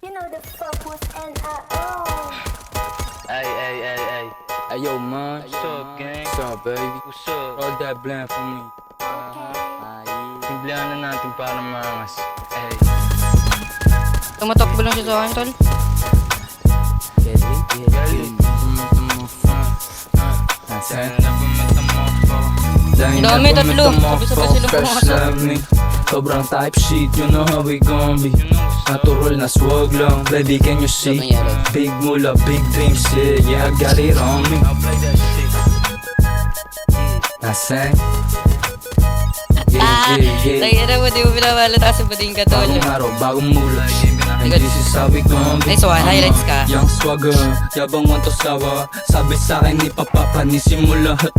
You know the focus and Ay. Hey yo man, What's up, gang? what's up baby? What's up? Roll that blunt for me. Simplihan na natin para mangas. Ay. Tumatakbo lang siya sa akin, tol. Get it. Dami, tatlo. Sabay-sabay silang pumasok. Sobrang type shit, you know how we gon' be. Natural na swag lang, baby can you see? Sobrang yellow. Big mula, big dreams, yeah, I got it on me. I'll play that shit. Nasaan? Yeah. Tangina mo, di mo pinapalata sa bading ka, tol. Bagong araw, bagong mula. And this is how we gon' be. Nice one, highlights ka. Young swagger, yabang want to sawa. Sabi sa'kin ni papapanisin mo lahat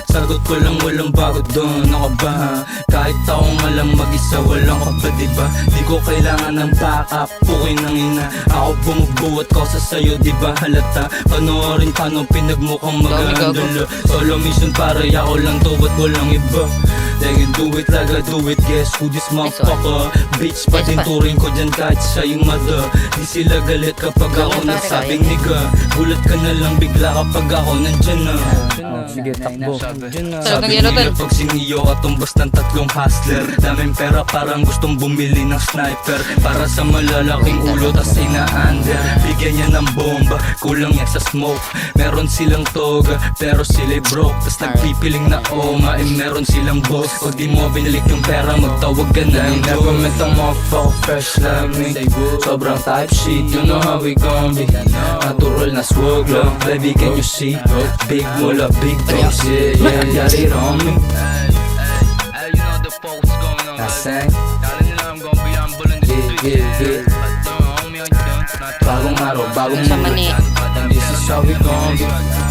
Sagot ko lang walang bago doon. Ako ba ha? Kahit ako nga lang mag-isa, walang ka ba diba? Di ko kailangan ng backup, pukoy ng ina. Ako bumubuhat ko sa sayo, diba halata? Panoorin paano pinagmukhang mag-aandala. Solo mission para ako lang to, ba't walang iba? They can do it like I do it, guess who this motherfucker? Bitch pa din turing ko dyan kahit siya yung mother. Di sila galit kapag ako nagsabing nigga. Gulat ka na lang bigla kapag ako nandyan na. Sige takbo. Sabi yellow, nila tol. pag siniyo katumbas ng tatlong hustler. Daming pera parang gustong bumili ng sniper. Para sa malalaking ulo tas ina-under. Bigyan niya ng bomba, kulang yan sa smoke. Meron silang toga, pero sila'y broke. Tas nagpipiling na oma, meron silang boss. Pag di mo binalik yung pera, magtawag ka na ng never met a motherfucker fresh like me. Sobrang type shit, you know how we gon' be. Natural na swag lang, baby can you see? Big mula, big dreams, yeah, got it on me. Ay, you know the focus going on. Nasaan? Kala nila I'm gonna be humble in the street. Yeah. But homie, I don't. Bagong araw, bagong Sa mula. mani. And this is how we gon' be.